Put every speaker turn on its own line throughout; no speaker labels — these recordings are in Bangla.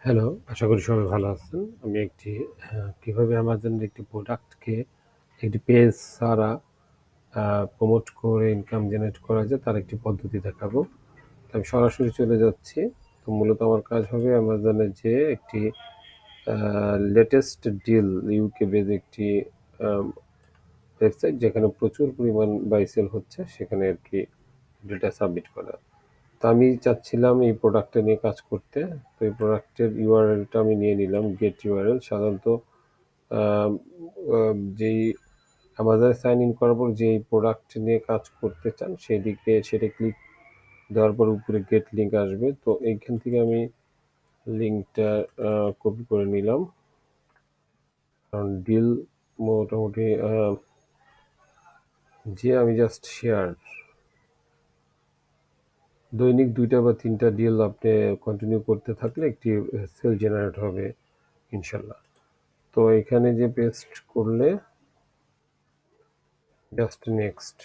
হ্যালো, আশা করি সবাই ভালো আছেন। আমি কিভাবে আমাজনের একটি প্রোডাক্টকে একটি পেজ ছাড়া প্রমোট করে ইনকাম জেনারেট করা যায় তার একটি পদ্ধতি দেখাবো। আমি সরাসরি চলে যাচ্ছি। তো মূলত আমার কাজ হবে আমাজনে যেয়ে একটি লেটেস্ট ডিল ইউকে বেজ একটি ওয়েবসাইট যেখানে প্রচুর পরিমাণ বাই সেল হচ্ছে সেখানে আরকি ডিলটা সাবমিট করা। তো আমি চাচ্ছিলাম এই প্রোডাক্টটা নিয়ে কাজ করতে। তো এই প্রোডাক্টের ইউআরএলটা আমি নিয়ে নিলাম গেট ইউআরএল। সাধারণত আম আ যেই আমাজনে সাইন ইন করার পর যেই প্রোডাক্ট নিয়ে কাজ করতে চান সেটা ক্লিক দেওয়ার পর উপরে গেট লিঙ্ক আসবে। তো এইখান থেকে আমি লিঙ্কটা কপি করে নিলাম। কারণ ডিল মোটামুটি আমি জাস্ট শেয়ার দৈনিক ২টা বা ৩টা ডিল আপনি কন্টিনিউ করতে থাকলে একটি সেল জেনারেট হবে ইনশাল্লাহ। তো এখানে যে পেস্ট করলে জাস্ট নেক্সট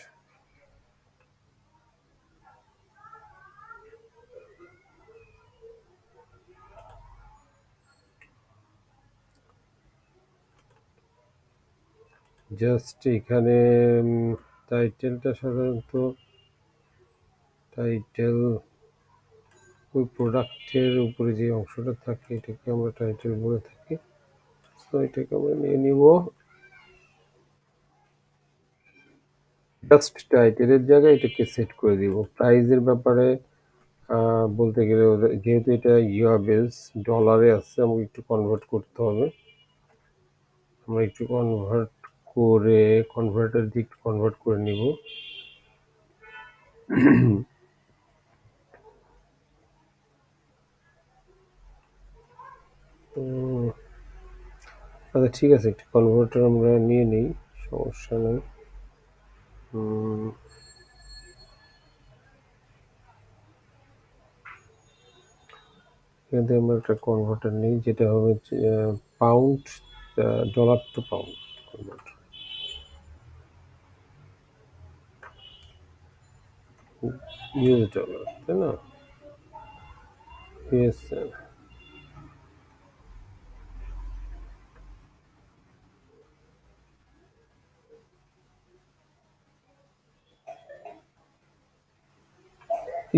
জাস্ট এখানে টাইটেলটা সাধারণত টাইটেল ওই প্রোডাক্টের উপরে যে অংশটা থাকে এটাকে আমরা টাইটেল বলে থাকি। তো এটাকে আমরা নিয়ে নিব জাস্ট টাইটেলের জায়গায় এটাকে সেট করে দিব। প্রাইজের ব্যাপারে বলতে গেলে যেহেতু এটা ইউএস ডলারে আছে আমাকে একটু কনভার্ট করতে হবে। আমরা একটু কনভার্টার দিয়ে একটু কনভার্ট করে নিব। আচ্ছা ঠিক আছে, একটি কনভার্টার আমরা নিয়ে নিই, সমস্যা নেই। এখান থেকে আমরা একটা কনভার্টার নিই যেটা হবে pound dollar to pound converter. US dollar তাই না? ইউএস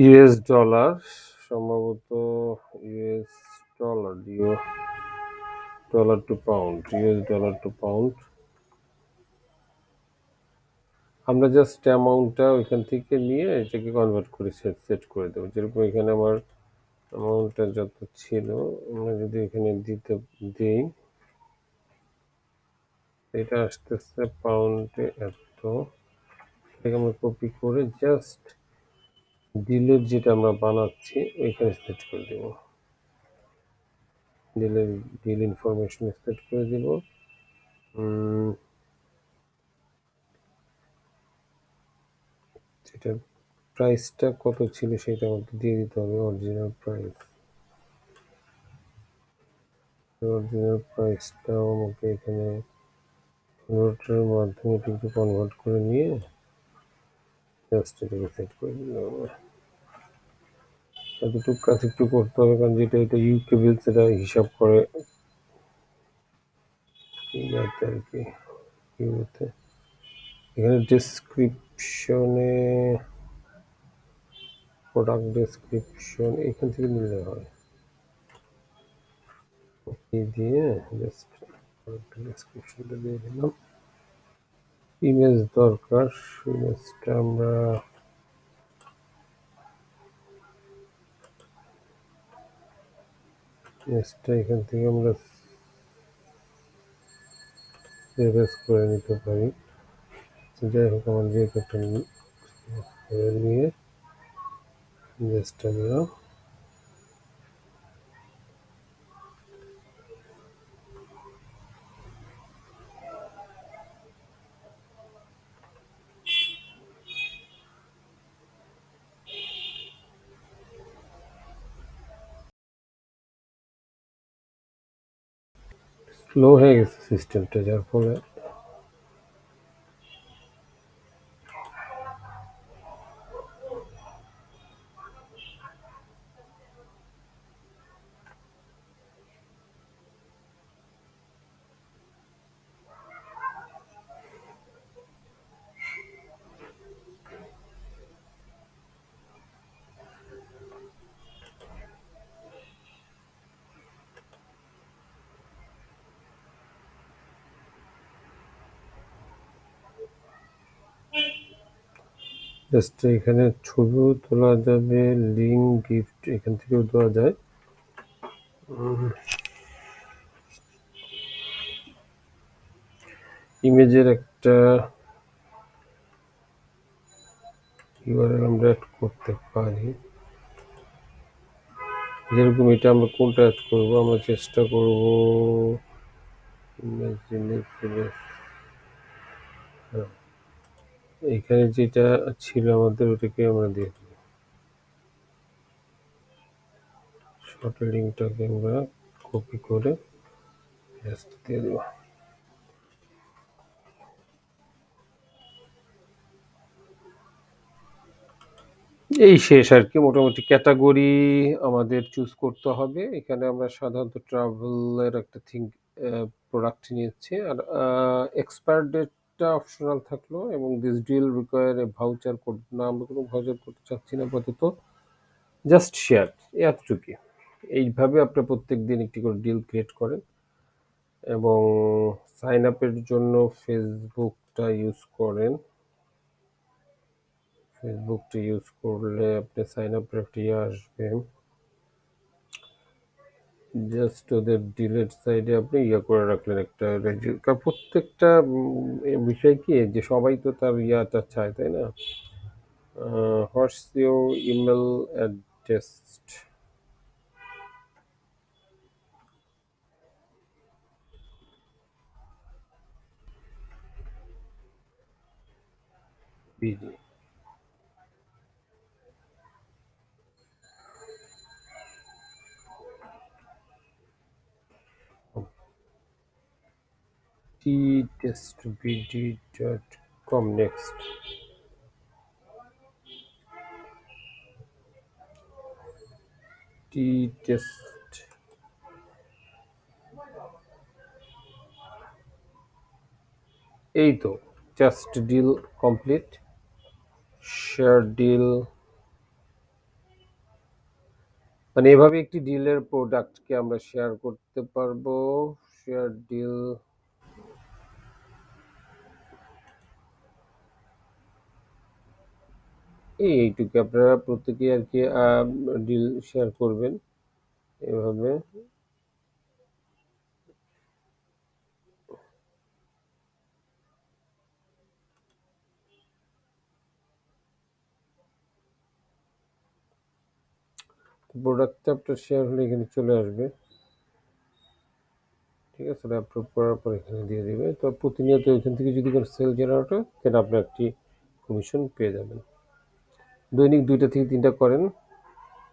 ইউএস ডলার সম্ভবত US dollar dollar to pound US dollar to pound. আমরা জাস্ট অ্যামাউন্টটা ওইখান থেকে নিয়ে এটাকে কনভার্ট করে সেট করে দেবো। যেরকম এখানে আমার অ্যামাউন্টটা যত ছিল আমরা যদি এখানে দিই এটা আসতেছে পাউন্ডে এত। এটাকে আমরা কপি করে জাস্ট ডিলের যেটা আমরা বানাচ্ছি ওইখানে সেট করে দেব। ডিল ইনফরমেশন সেট করে দেব। যেটার প্রাইসটা কত ছিল সেটা আমাকে দিয়ে দিতে হবে। অরিজিনাল প্রাইসটাও আমাকে এখানে কনভার্টারের মাধ্যমে কিন্তু কনভার্ট করে নিয়ে জাস্ট এটাকে সেট করে দিলাম। এতটুকু কাজ একটু করতে হবে কারণ যেটা এটা ইউকে বিল সেটা হিসাব করে ইয়াতে আর কি ইউতে। এখানে ডেসক্রিপশনে প্রোডাক্ট ডেসক্রিপশন এখান থেকে নিলে হয়। দিয়ে জাস্ট ডেসক্রিপশনটা দিয়ে দিলাম। ইমেজ দরকার, ইমেজটা আমরা এখান থেকে আমরা সেভ করে নিতে পারি। যাই হোক আমার যেহেতু একটা নিয়ে ইমেজটা নিলাম। স্লো হয়ে গেছে সিস্টেমটা যার ফলে জাস্ট এখানে ছবিও তোলা যাবে, লিঙ্ক, গিফট এখান থেকেও দেওয়া যায়। ইমেজের একটা ইউআরএল আমরা অ্যাড করতে পারি। যেরকম এটা আমরা কোনটা অ্যাড করবো, আমরা চেষ্টা করব এখানে যেটা ছিল আমাদের ওটাকে আমরা দিয়ে দেবো। শর্ট লিঙ্কটাকে আমরা কপি করে জাস্ট দিয়ে দেবো। এই শেষ আর কি। মোটামুটি ক্যাটাগরি আমাদের চুজ করতে হবে। এখানে আমরা সাধারণত ট্রাভেলের একটা প্রোডাক্ট নিয়েছি। আর এক্সপায়ার ডেটটা অপশনাল থাকলো, এবং this deal require a voucher code. না, আমরা কোনো ভাউচার করতে চাচ্ছি না আপাতত, জাস্ট শেয়ার, এতটুকুই। এইভাবে আপনি প্রত্যেক দিন একটি করে ডিল ক্রিয়েট করেন, এবং সাইন আপের জন্য ফেসবুকটা ইউজ করেন। ফেসবুকটা ইউজ করলে আপনি সাইন আপের একটা আসবে, জাস্ট ওদের ডিলেট সাইডে আপনি করে রাখলেন একটা প্রত্যেকটা বিষয় কি যে সবাই তো তার ইয়াটা চায়, তাই না? What's your email address? BD testbd.com। Next test, এই তো just deal complete. Share deal, মানে এভাবে একটি ডিলের প্রোডাক্টকে আমরা শেয়ার করতে পারবো। শেয়ার ডিল, এইটুকু আপনারা প্রত্যেকেই আর কি ডিল শেয়ার করবেন এভাবে। প্রোডাক্টটা আপনার শেয়ার হলে এখানে চলে আসবে, ঠিক আছে? অ্যাপ্রুভ করার পর এখানে দিয়ে দিবে। তো প্রতিনিয়ত এখান থেকে যদি কোনো সেল জেনারেট হয়, তাহলে আপনি একটি কমিশন পেয়ে যাবেন। দৈনিক 2টা থেকে 3টা করেন,